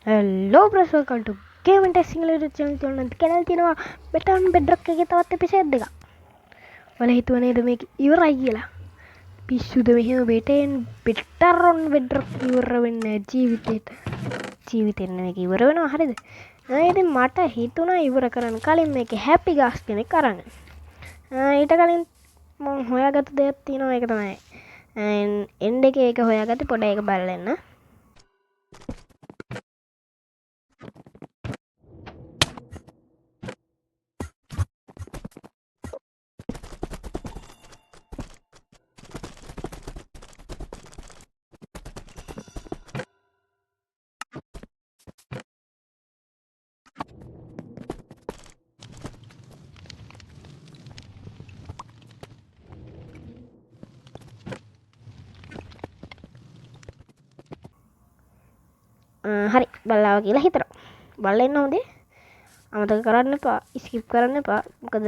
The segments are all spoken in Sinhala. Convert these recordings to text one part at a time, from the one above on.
Hello friends, welcome to Game and Testing channel. Channel තියෙනවා Beton Bedrock එකේ තවත් එපිසෝඩ් එකක්. ඔයාලා හිතුවා නේද මේක ඉවරයි කියලා? පිස්සුද මෙහෙම Beton Bedrock ඉවර වෙන්නේ ජීවිතේ මේක ඉවර වෙනවා හරියද? ඉතින් මට හිතුණා ඉවර කරන්න කලින් මේකේ Happy Gas කෙනෙක් අරන්. ඊට කලින් මම හොයාගත්ත දෙයක් තියෙනවා ඒක තමයි. එන්ඩ් එකේ ඒක හොයාගත්තේ පොඩ ඒක බලලා එන්න. හරි බලලා කියලා හිතනවා. බලලා ඉන්න හොඳේ. අමතක කරන්න එපා. ස්කිප් කරන්න එපා. මොකද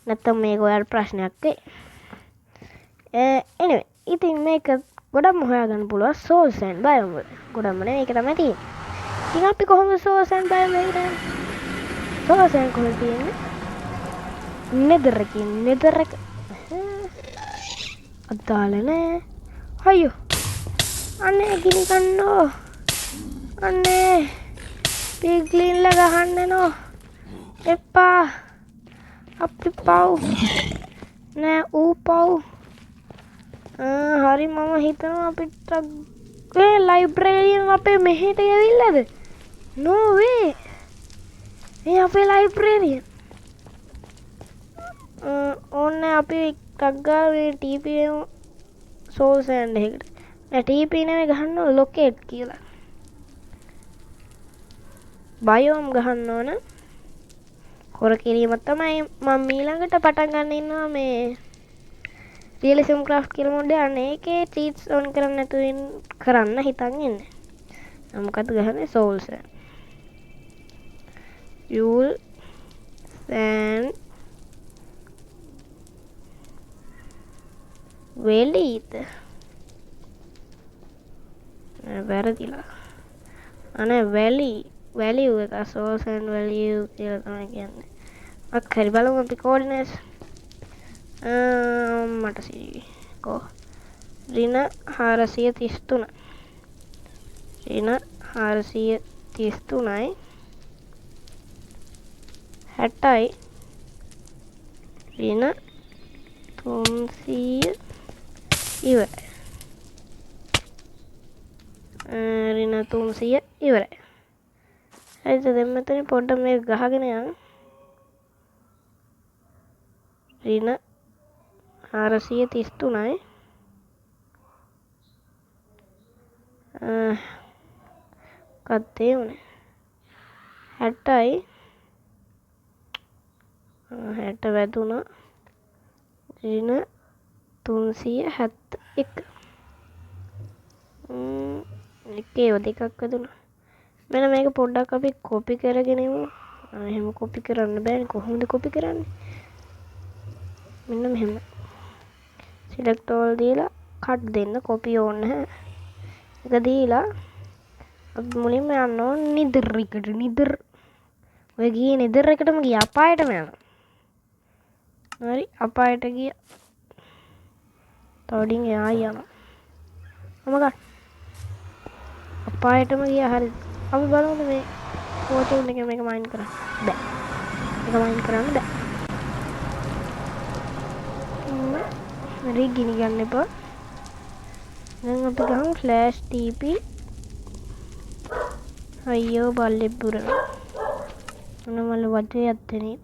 නැත්තම් මේක ඔයාලට ප්‍රශ්නයක් වෙයි. anyway, ඉතින් මේක ගොඩක්ම හොයාගන්න පුළුවන් soul sand biome වල. ගොඩක්ම නේ මේක තමයි තියෙන්නේ. ඉතින් අපි කොහොමද soul sand biome එකට යන්නේ? soul sand කොහෙද තියෙන්නේ? nether එක. අදාළ නෑ. අයියෝ. අනේ ගිනි ගන්නෝ. අනේ පිග්ලින්ල ගහන්න නෝ එපා අපි පව් නෑ ඌ පව් හරි මම හිතනවා අපිට ලයිබ්‍රරියන් අපේ මෙහෙට ඇවිල්ලාද නෝ වේ මේ අපේ ලයිබ්‍රරියන් ඕන්න අපි එකක් ගාලා මේ TP soul sand එකට නෑ TP නෙමෙයි ගහන්න locate කියලා බයෝම් ගහන්න ඕන කොර කිරීම තමයි මම ඊළඟට පටන් ගන්න ඉන්නවා මේ රියලිසම් ක්‍රාෆ්ට් කියලා මොඩ් එක අනේ ඒකේ චීට්ස් ඔන් කරන්න නැතුව කරන්න හිතන් ඉන්නේ මොකද්ද ගහන්නේ soul sand fuel sand වෙලීද වැරදිලා අනේ value එක source and value කියලා තමයි කියන්නේ. හරි බලමු අපි coordinates. මට සිකෝ ඍණ 433. ඍණ 433යි 60යි ඍණ 300 ඉවරයි. ඍණ 300 ඉවරයි. හරිද දැන් මෙතන පොඩ්ඩක් මේක ගහගෙන යන්න ඍණ 433යි කත්තේ උනේ 60යි 60 වැදුණා ඍණ 371 ඒකේ දෙකක් වැදුණා මෙන්න මේක පොඩ්ඩක් අපි කොපි කරගෙන ඉමු. එහෙම කොපි කරන්න බෑනේ. කොහොමද කොපි කරන්නේ? මෙන්න මෙහෙම. select all දීලා cut දෙන්න කොපි ඕන නැහැ. ඒක දීලා අපි මුලින්ම යන්න ඕන nether එකට. nether ඔය ගියේ nether එකටම ගියා. අපායටම යනවා. හරි අපායට ගියා. තවඩින් එහා යනවා. මොකක්ද? අපායටම ගියා හරි. අපි බලමු මේ ෆෝටෝන් එක මේක මයින් කරන්න බෑ. මේක මයින් කරන්න බෑ. හරි ගිනි ගන්න එපා. දැන් අපි ගමු ෆ්ලෑෂ් TP. අයියෝ බල්ලේ පුරනවා. මොනවල වදේ යත්තේ නේද?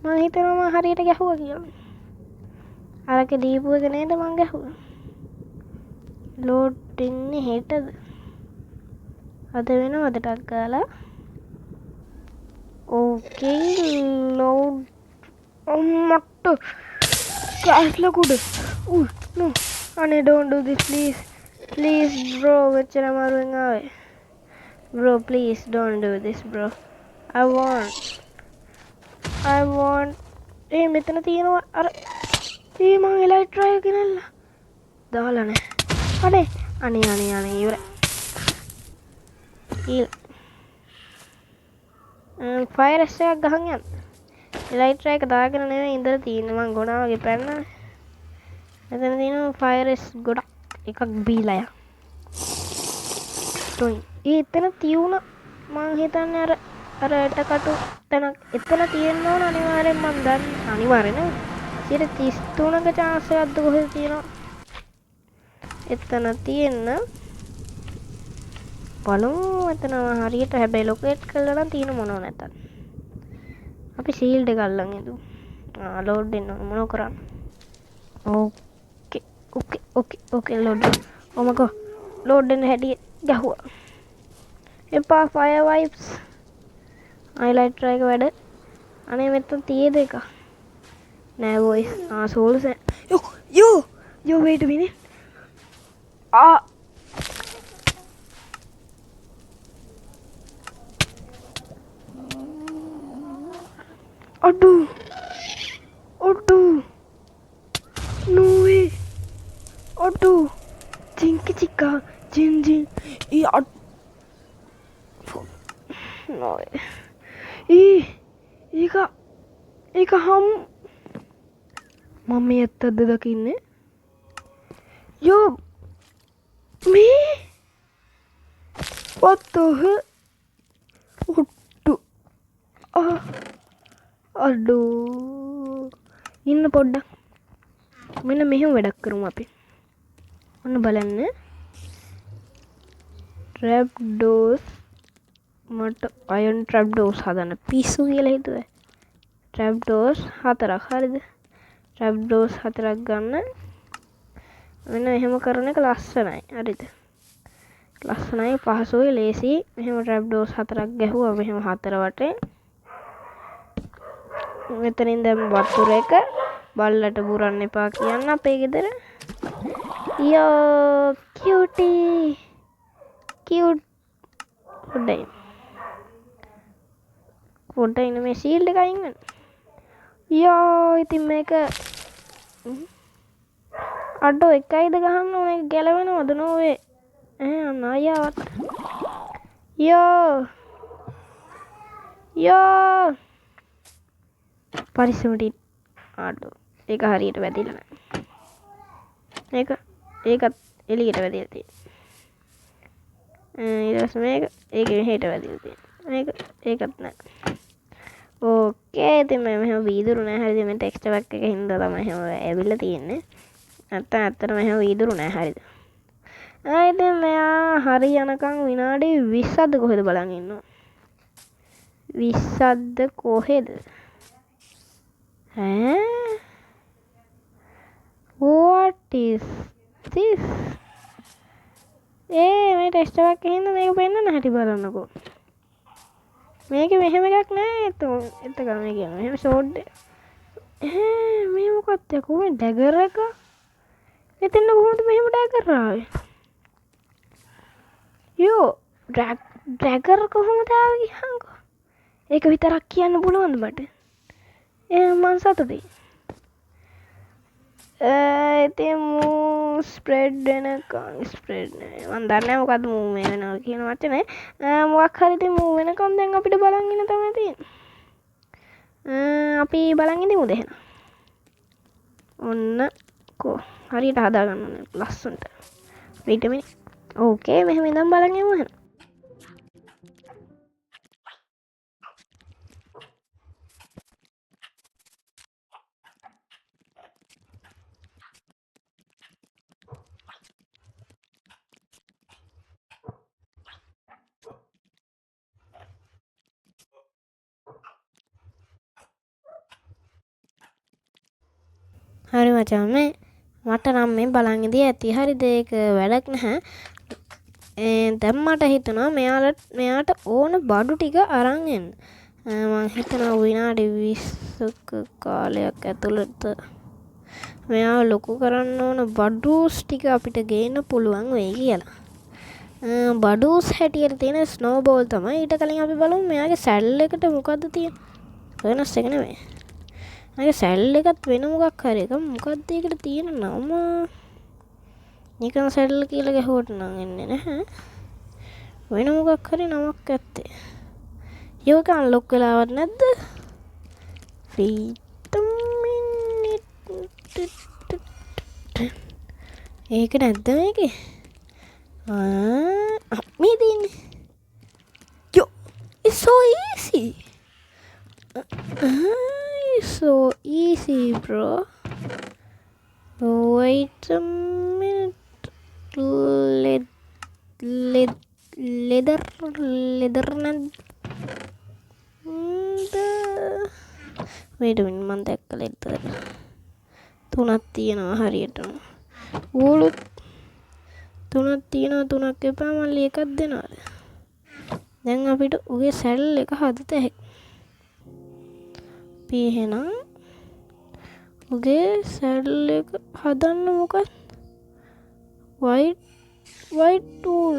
මම හිතනවා මම හරියට ගැහුවා කියලා. අරක දීපු එක නේද මම ගැහුවා. ලෝඩ් වෙන්නේ හෙටද? අද වෙනවද ටක් ගාලා ඕකේ ලෝඩ් අම්මට ගෑස්ලා කුඩ no අනේ don't do this please bro මෙච්චර අමාරුවෙන් ආවේ bro please don't do this bro I want මෙතන තියෙනවා අර මං එලයිට්‍රා එක ගෙනල්ලා දාලා නැහැ අනේ ඉවරයි ෆයර් එකක් ගහන් යන්න. ලයිට් එක දාගෙන නෙවෙයි ඉඳලා තියෙන්නේ මං ගොනා වගේ පැන්නා. එතන තියෙනවා ෆයර් ගොඩක් එකක් බීලා යා. එතන තියුණා මං හිතන්නේ අර එටකටු තැනක් එතන තියෙන්න ඕන අනිවාර්යෙන් මං දන්නේ අනිවාර්යෙන් නේ 33ක chance එකක්ද කොහෙද තියෙනවා එතන තියෙන්න බලමු එතන හරියට හැබැයි ලොකේට් කරලා නම් තියෙන මොනව නැතත් අපි ෂීල්ඩ් එක අල්ලන් ඉදු ලෝඩ් දෙන්න මොනව කරන්නේ ඕකේ ලෝඩ් ඔමකෝ ලෝඩ් දෙන්න හැටි ගහුවා එපා ෆයර් වයිප්ස් highlighter එක වැඩ අනේ මෙතන තියෙද එක නෑ voice souls yo wait a minute අඩු no way අඩු චිංකි චිකා ජින් no way ඒක හම් මම මේ ඇත්තද දකින්නේ යෝ මේ what the hell අඩෝ ඉන්න පොඩ්ඩක් මෙන්න මෙහෙම වැඩක් කරමු අපි ඔන්න බලන්න trap doors මට අයන් trap doors හදන්න පිස්සු කියලා හිතුවේ trap doors 4ක් හරිද trap doors 4ක් ගන්න මෙන්න එහෙම කරන එක ලස්සනයි හරිද ලස්සනයි පහසුයි ලේසි මෙහෙම trap doors 4ක් ගැහුවා මෙහෙම 4 වටේ මෙතනින් දැන් වතුර එක බල්ලට බුරන්න එපා කියන්න අපේ ගෙදර යෝ කියුට් පොඩ්ඩයි ඉන්න මේ ෂීල්ඩ් එක අයින් වෙන්න යෝ ඉතින් මේක අඩෝ එකයිද ගහන්න ඕනේ ගැලවෙනවද නෝවේ අන්න ආයාවත් යෝ පරිස්සමට අඩෝ ඒක හරියට වැදිලා නැහැ ඒකත් එළියට වැදිලා තියෙනවා ඊට පස්සේ මේක ඒක මෙහෙට වැදිලා තියෙනවා ඒකත් නැහැ ඕකේ ඉතින් මම මෙහෙම වීදුරු නැහැ හරිද මේ ටෙක්ස්චර් පැක් එකේ හින්දා තමයි එහෙම ඇවිල්ලා තියෙන්නේ ඇත්තටම එහෙම වීදුරු නැහැ හරිද ඉතින් මෙයා හරි යනකම් විනාඩි 20ක්ද කොහෙද බලන් ඉන්නවා 20ක්ද කොහෙද what is this මේ ටෙක්ස්චර් එකක් හින්දා මේක පෙන්නන්න හැටි බලන්නකෝ මේක මෙහෙම එකක් නෑ එතකම මේ කියන්නේ මෙහෙම ෂෝට් මේ මොකක්ද කොහොමද ඩැගර් එක එතන කොහොමද මෙහෙම ඩැගර් ආවේ යෝ ඩැගර් කොහොමද ආවේ කියහන්කෝ ඒක විතරක් කියන්න පුළුවන්ද මට මං සතුටුයි ඉතින් මූ ස්ප්‍රෙඩ් වෙනකන් ස්ප්‍රෙඩ් නේ මං දන්නේ නැහැ මොකද්ද මූ මේ වෙනවා කියන වචනේ මොකක් හරි ඉතින් මූ වෙනකන් දැන් අපිට බලන් ඉන්න තමයි තියෙන්නේ අපි බලන් ඉඳිමුද එහෙනම් ඔන්න කෝ හරියට හදාගන්න ඕනේ ලස්සනට wait a minute ඕකේ මෙහෙම ඉඳන් බලන් යමු එහෙනම් හරි මචං මේ මට නම් මේ බලන් ඉඳී ඇති හරිද ඒක වැඩක් නැහැ දැන් මට හිතුණා මෙයාට ඕන බඩු ටික අරන් එන්න මං හිතනවා විනාඩි 20ක කාලයක් ඇතුළත මෙයාව ලොකු කරන්න ඕන බඩුස් ටික අපිට ගේන්න පුළුවන් වෙයි කියලා බඩුස් හැටියට තියෙන ස්නෝබෝල් තමයි ඊට කලින් අපි බලමු මෙයාගේ සැල් එකට මොකද්ද තියෙන්නේ වෙනස් එක නෙමෙයි මගේ සැල් එකත් වෙන මොකක් හරි එක මොකක්ද ඒකට තියෙන නම නිකන් සැල් කියලා ගැහුවට නම් එන්නේ නැහැ වෙන මොකක් හරි නමක් ඇත්තේ. ඒක අන්ලොක් වෙලාවත් නැද්ද? ෆ්‍රීඩම් ඒක නැද්ද මේකේ? මේ තියෙන්නේ. Yo, it's so easy. It's so easy, bro. Wait a minute. Leather නැද්ද? wait a minute මම දැක්ක leather. 3ක් තියෙනවා හරියටම. ඌලුත් 3ක් තියෙනවා 3ක් එපා මල්ලි එකක් දෙනවද? දැන් අපිට උගේ සැඩල් එක හදත හැකියි. අපි එහෙනම් උගේ සැඩල් එක හදන්න මොකක්ද? white tool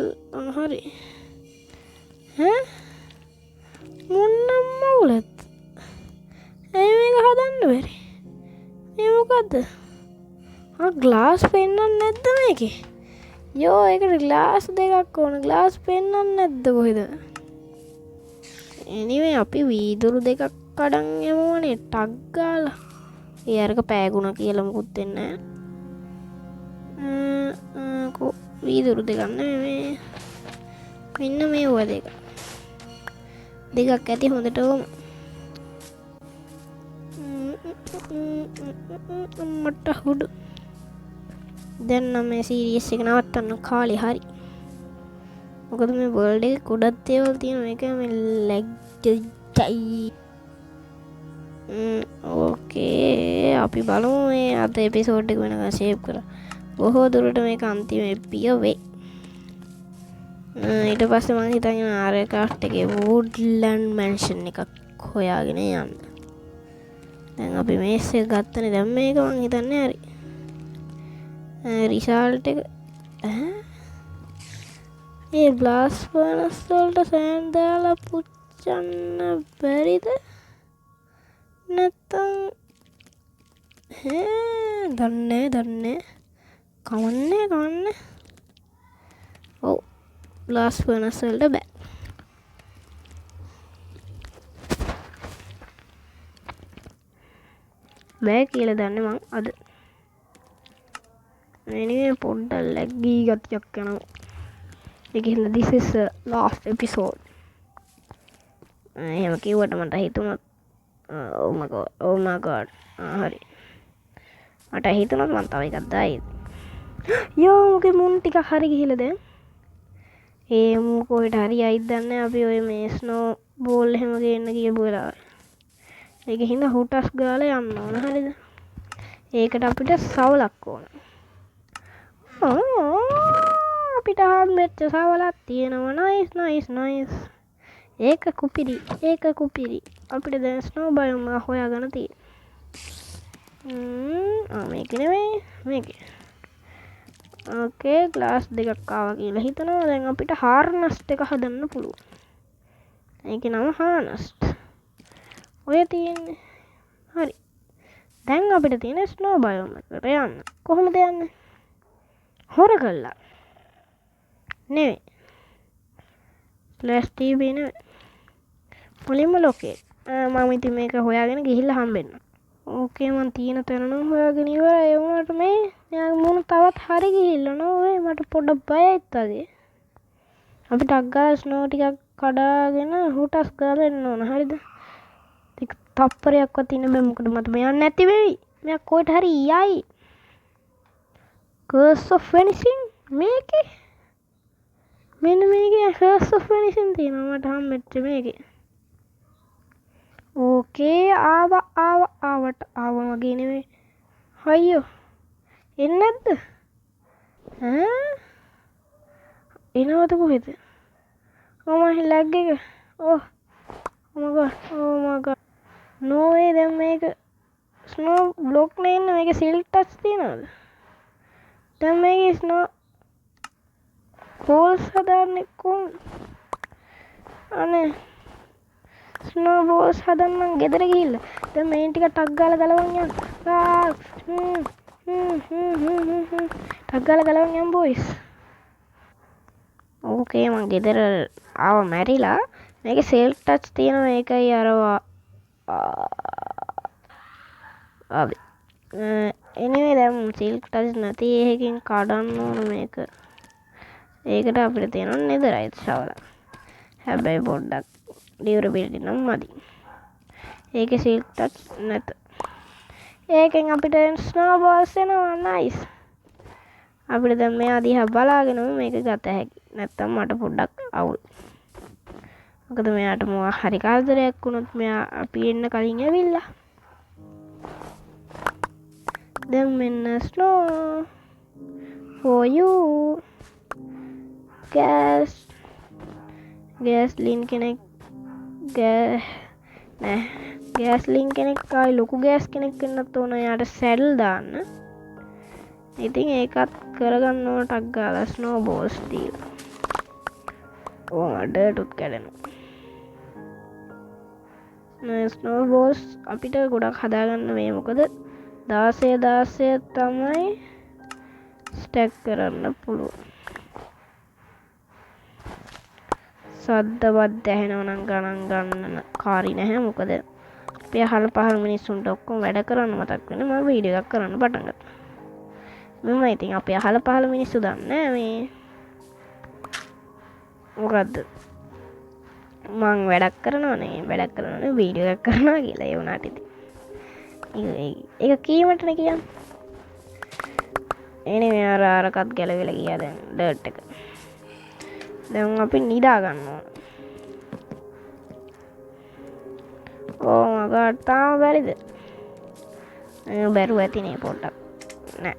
හරි. මොන්නම් මවුලත්. ඇයි මේක හදන්න බැරි? මේ මොකද්ද? ග්ලාස් පෙන්නන්න නැද්ද මේකේ? යෝ ඒකට ග්ලාස් දෙකක් ඕන. ග්ලාස් පෙන්නන්න නැද්ද කොහෙද? anyway අපි වීදුරු දෙකක් කඩන් යමුවනේ ටක් ගාලා. ඒ අරක පෑගුණා කියලා මුකුත් වෙන්නේ නැහැ. වීදුරු දෙකක් නෙමෙයි මෙන්න මේව දෙකක් ඇති හොඳටම. මට හුඩු දැන් නම් මේ සීරීස් එක නවත්තන්න කාලේ හරි. මොකද මේ වර්ල්ඩ් එකේ ගොඩක් දේවල් තියෙනවා. මේක මේ ලැග් ජයි. ඕකේ අපි බලමු මේ අද එපිසෝඩ් එක වෙනකන් සේව් කරලා. බොහෝ දුරට මේක අන්තිම එපිය වේ. ඊට පස්සේ මම හිතන්නේ ආරේක්‍රාෆ්ට් එකේ වුඩ්ලන්ඩ් මැන්ෂන් එකක් හොයාගෙන යන්න. දැන් අපි මේස් එක ගත්තනේ. දැන් මේක මම හිතන්නේ හරි. රිසල්ට් එක මේ බ්ලාස් ෆර්නස් වලට සෑන් දාලා පුච්චන්න බැරිද? නැත්තම් දන්නේ කවන්නේ. ඔව් බ්ලාස් ෆර්නස් වලට බෑ. බෑ කියලා දන්නේ මං අද. anyway පොඩ්ඩක් ලැග්ගී ගතියක් යනවා. ඒකෙන්ද this is the last episode. එහෙම කිව්වට මට හිතුණා oh my god හරි. මට හිතුණා මම තව එකක් දායි. යෝ මොකේ මුන් ටිකක් හරි ගිහිල්ලා දැන්. ඒ මු කොහෙට හරි යයිද දන්නේ. අපි ඔය මේ ස්නෝ බෝල් එහෙම ගේන්න කියපු වෙලාව. ඒකෙන් හින්දා හුටස් ගාලා යන්න ඕන. හරිද? ඒකට අපිට සවලක් ඕන. අපිට මෙච්ච සවලක් තියෙනවා. nice. ඒක කුපිරි. අපිට දැන් ස්නෝ බයෝම් එක හොයාගන්න තියෙනවා. මේක නෙමෙයි මේක. ඕකේ ග්ලාස් දෙකක් ආවා කියලා හිතනවා. දැන් අපිට හාර්නස්ට් එක හදන්න පුළුවන්. ඒකේ නම හාර්නස්ට්. ඔය තියෙන්නේ. හරි. දැන් අපිට තියෙන ස්නෝ බයෝම් එකට යන්න. කොහොමද යන්නේ? හොර කළා. නෙවෙයි. ප්ලස් ටීවී නෙවෙයි. මුලින්ම ලොකේ. මම ඉතින් මේක හොයාගෙන ගිහිල්ලා හම්බෙන්න. ඕකේ මං තියෙන තැන නම් හොයාගෙන ඉවරයි. ඒ වුණාට මේ යාගේ මුණ තවත් හරි ගිහිල්ලා නෝ. මට පොඩ්ඩක් බයයිත් වගේ. අපි ටක් ගාලා ස්නෝ ටිකක් කඩාගෙන හුටස් ගාලා එන්න ඕන. හරිද? ටික තප්පරයක්වත් ඉන්න බෑ. මොකද මට මෙයන් නැති වෙයි. මෙයා කොහෙට හරි යයි. curse of vanishing මේකේ. මෙන්න මේකේ curse of vanishing තියෙනවා. මට හම්බෙච්ච මේකේ. ඕකේ ආවට වගේ නෙවෙයි. අයියෝ එන්නේ නැද්ද? එනවද කොහෙද? මම ලැග් එක. oh my god no way. දැන් මේක ස්නෝ බ්ලොක් නේ ඉන්නේ. මේක සිල්ක් ටච් තියනවද? දැන් මේක ස්නෝ බෝල්ස් හදන්නේ කොහොමද? අනේ ස්නෝ බෝල්ස් හදන්න මං ගෙදර ගිහිල්ලා. දැන් මේන් ටික ටක් ගාලා ගලවන් යන්න. ටක් ගාලා ගලවන් යන්න බොයිස්. ඕකේ මං ගෙදර ආව මැරිලා මේක සෙල්ෆ් ටච් තියෙනවා ඒකයි අරවා ආවේ එනිවේ දැන් සෙල්ෆ් ටච් නැති එකකින් කඩන්න ඕන මේක ඒකට අපිට තියෙනවා නෙදරයිට් ශවල හැබැයි පොඩ්ඩක් ඩියුරබිලිටි නම් මදි ඒකේ සෙල්ෆ් ටච් නැත ඒකෙන් අපිට ස්නෝබෝල්ස් එනවා නයිස් අපිට දැන් මෙයා දිහා බලාගෙනම මේක ගත හැකි නැත්තම් මට පොඩ්ඩක් අවුල් මොකද මෙයාට මොකක් හරි කරදරයක් වුණොත් මෙයා අපි එන්න කලින් ඇවිල්ලා දැන් මෙන්න ස්නෝ for you ගෑස්ලින් කෙනෙක් ගෑස්ලින් කෙනෙක් ආයි ලොකු ගෑස් කෙනෙක් වෙන්නත් ඕන යාට සැඩල් දාන්න ඉතින් ඒකත් කරගන්න ඕන ටක් ගාලා ස්නෝ බෝල්ස් දීලා ඩර්ටුත් කැඩෙනවා ස්නෝ බෝල්ස් අපිට ගොඩක් හදාගන්න මේ මොකද 16 තමයි ස්ටැක් කරන්න පුළුවන් සද්ද බද්ද ඇහෙනවා නම් ගණන් ගන්න කාරි නැහැ මොකද අපි අහල පහල මිනිස්සුන්ට ඔක්කොම වැඩ කරන්න මතක් වෙන මම වීඩියෝ එකක් කරන්න පටන් ගත්තා මම ඉතින් අපි අහල පහල මිනිස්සු දන්නේ මේ මොකද්ද මං වැඩක් කරනවනේ වීඩියෝ එකක් කරනවා කියලා ඒ වුණාට ඉතින් ඒක කීමටනේ කියන්නේ එනේ අරකත් ගැලවිලා ගියා දැන් ඩර්ට් එක දැන් අපි නිදා ගන්න ඕන මගට තාම බැරිද බැරුව ඇතිනේ පොඩ්ඩක් නෑ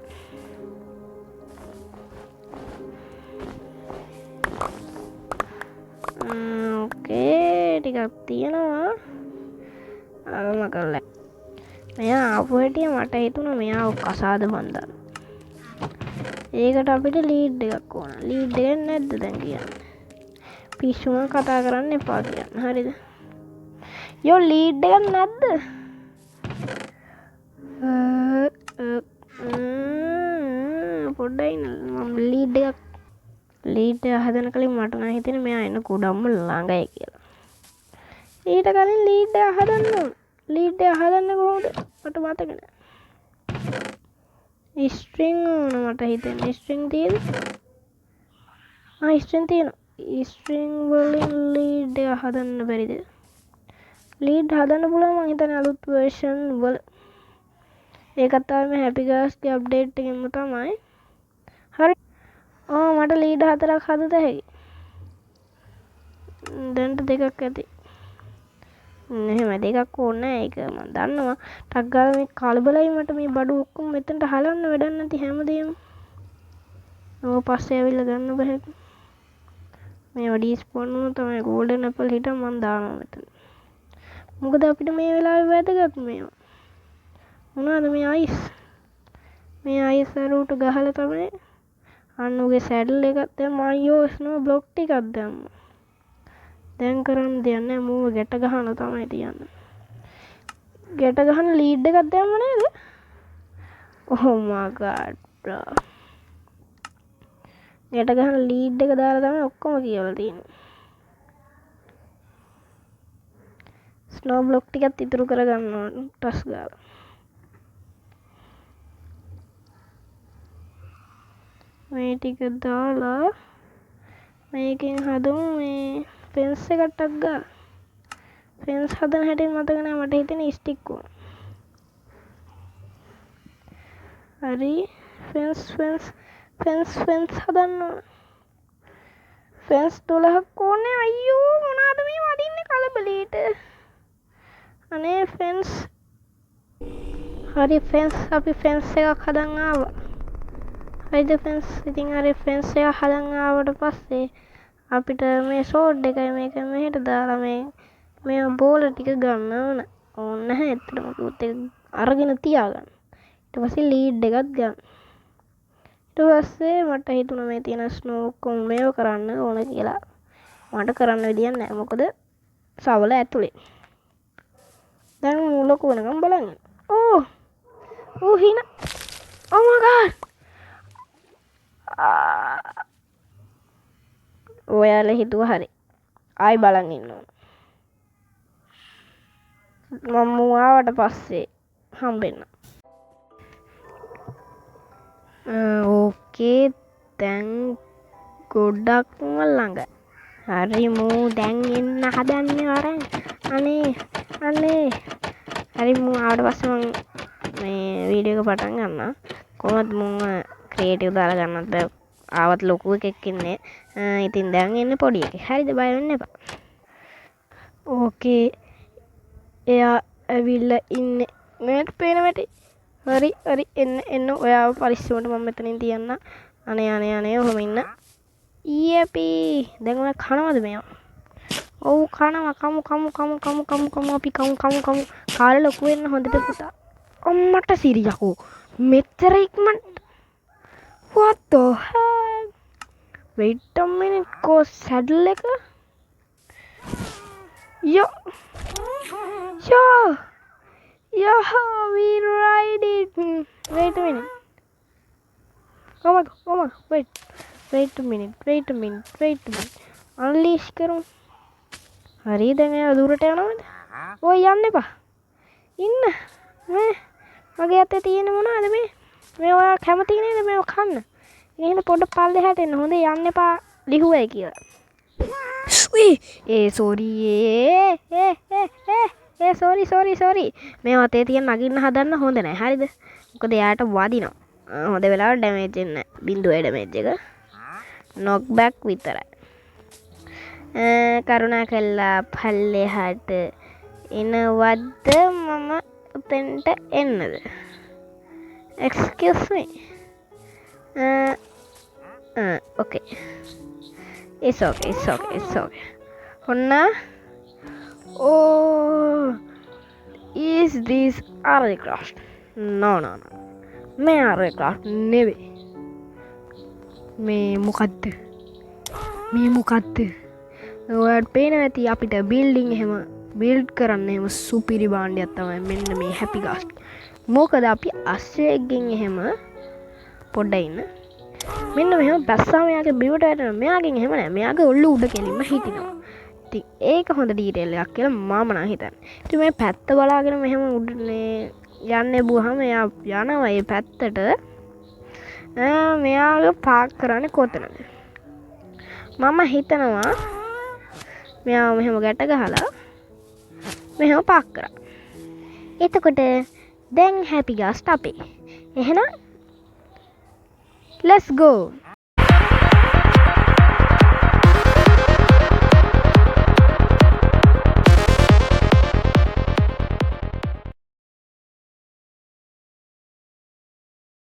ඕකේ ටිකක් තියෙනවා අරම කරලා මෙයා ආපු හැටිය මට හිතුණා මෙයා කසාද බන්දා ඒකට අපිට ලීඩ් එකක් ඕන ලීඩ් එකක් නැද්ද දැන් කියන්නේ පිස්සුම කතා කරන්න එපා කියන්න හරිද යෝ ලීඩ් එකක් නැද්ද පොඩ්ඩයි මම ලීඩ් එකක් හදන කලින් මට නම් හිතෙන්නේ මෙයා එන්න කුඩම්ම ළඟයි කියලා ඊට කලින් ලීඩ් එක හදන්න ඕන ලීඩ් එක හදන්නේ කොහොමද මට මතක නෑ ස්ට්‍රින්ග් ඕන මට හිතෙන්නේ ස්ට්‍රින්ග් තියෙද ස්ට්‍රින්ග් තියෙනවා ස්ට්‍රින්ග් වලින් ලීඩ් එක හදන්න බැරිද ලීඩ් හදන්න පුළුවන් මං හිතන්නේ අලුත් version වල ඒකත් තමයි හැපි ගර්ල්ස්ගේ අප්ඩේට් එකෙන්ම තමයි හරි මට ලීඩ් 4ක් හදත හැකි දැන්ට දෙකක් ඇති එහෙම දෙකක් ඕනේ ඒක මම දන්නවා ටක් ගාලා මේ කලබලයි මට මේ බඩු ඔක්කොම මෙතනට හලන්න වැඩක් නැති හැමදේම පස්සේ ඇවිල්ලා ගන්න බෑ මේ වඩි ස්පෝන් වුණා තමයි ගෝල්ඩන් ඇපල් හිට මම දානවා මෙතන මොකද අපිට මේ වෙලාවේ වැදගත් මේවා මොනවාද මේ අයිස් අරුට ගහලා තමයි අන්න උගේ සැඩල් එකක් දැන් මයියෝ ස්නෝ බ්ලොක් ටිකක් දැම්මා දැන් කරන්න දෙයක් නැහැ මූව ගැට ගහන තමයි තියන්නේ ගැට ගහන ලීඩ් එකක් දැම්ම නේද oh my god bro ගැට ගහන ලීඩ් එක දාලා තමයි ඔක්කොම කියලා තියෙන්නේ ස්නෝ බ්ලොක් ටිකත් ඉතුරු කරගන්න ඕන ටස් ගාලා මේ ටික දාලා මේකෙන් හදමු මේ ෆෙන්ස් එකක් ටක් ගාලා ෆෙන්ස් හදන හැටි මතක නෑ මට හිතෙන්නේ ස්ටික් ඕන හරි ෆෙන්ස් හදන්න ඕන ෆෙන්ස් 12ක් ඕනේ අයියෝ මොනවාද මේ වදින්නේ කලබලීට අනේ ෆෙන්ස් හරි අපි ෆෙන්ස් එකක් හදන් ආවා හරිද ෆෙන්ස් ඉතින් හරි ෆෙන්ස් එක හදන් ආවට පස්සේ අපිට මේ සෝඩ් එකයි මේක මෙහෙට දාලා මේ බෝල ටික ගන්න ඕන නැහැ ඇත්තටම කිව්වොත් ඒක අරගෙන තියාගන්න ඊට පස්සේ ලීඩ් එකත් ගන්න ඊට පස්සේ මට හිතුණා මේ තියෙන ස්නෝ ඔක්කොම මේව කරන්න ඕන කියලා මට කරන්න විදියක් නැහැ මොකද සවල ඇතුලේ දැන් ලොකු වෙනකම් බලන්න හිනා oh my god ඔයාලා හිතුවා හරි. ආයි බලන් ඉන්න ඕන. මම ආවට පස්සේ හම්බෙන්න. ඕකේ දැන් ගොඩක්ම ළඟ. හරි මූ දැන් එන්න හදන්නේ වරන්. අනේ හරි මූ ආවට පස්සේ මම මේ වීඩියෝ එක පටන් ගන්නවා. කොහොමද මම ක්‍රියේටිව් දාලා ගන්නත් බෑ. ආවත් ලොකු එකෙක් ඉන්නේ. ඉතින් දැන් එන්නේ පොඩි එකෙක්. හරිද බය වෙන්න එපා. ඕකේ එයා ඇවිල්ලා ඉන්නේ. මේක පේන වැටි. හරි එන්න ඔයාව පරිස්සමට මම මෙතනින් තියන්න. අනේ ඔහොම ඉන්න. ඊයපී දැන් ඔයා කනවද මේවා? ඔව් කනවා කමු අපි කමු කාලේ ලොකු වෙන්න හොඳට පුතා. අම්මට සිරියකෝ මෙච්චර ඉක්මනට. what the hell? wait a minute go saddle එක. yo we ride it. wait a minute. oh my god wait a minute unleash කරු. හරි දැන් එයා දුරට යනවද? ඔය යන්න එපා. ඉන්න. මගේ අතේ තියෙන මොනවද මේ ඔයා කැමති නේද මේව කන්න? එහෙනම් පොඩ්ඩක් පල්ලෙහාට එන්න. හොඳේ යන්න එපා ලිහුවයි කියලා. sorry sorry මේ අතේ තියෙන නගින්න හදන්න හොඳ නැහැ. හරිද? මොකද එයාට වදිනවා. හොඳ වෙලාවට ඩැමේජ් වෙන්නේ නැහැ. 0 ඩැමේජ් එක. knock back විතරයි. කරුණා කළා පල්ලෙහාට එනවද මම උතෙන්ට එන්නද? excuse me. okay it's okay ඔන්න. oh is this aircraft? no මේ aircraft නෙවෙයි. මේ මොකද්ද? ඔයාට පේනවා ඇති අපිට බිල්ඩින් එහෙම බිල්ඩ් කරන්න එහෙම සුපිරි භාණ්ඩයක් තමයි මෙන්න මේ හැපි ගාස්ට්. මොකද අපි අස්සෙක්ගෙන් එහෙම පොඩ්ඩක් ඉන්න. මෙන්න මෙහෙම බැස්සාම යාගේ බිමට වැටෙනවා. මෙයාගෙන් එහෙම නෑ. මෙයාගේ ඔල්ල උඩ කෙලින්ම හිටිනවා. ඉතින් ඒක හොඳ ඩීටේල් එකක් කියලා මම නම් හිතන්නේ. ඉතින් මේ පැත්ත බලාගෙන මෙහෙම උඩනේ යන්නේ බුවාම එයා යනවා මේ පැත්තට. මෙයාගේ පාක් කරන්නේ කොතනද? මම හිතනවා මෙයාව මෙහෙම ගැට ගහලා මෙහෙම පාක් කරා. එතකොට දැන් හැපි ගාස්ට් අපේ. එහෙනම් let's go.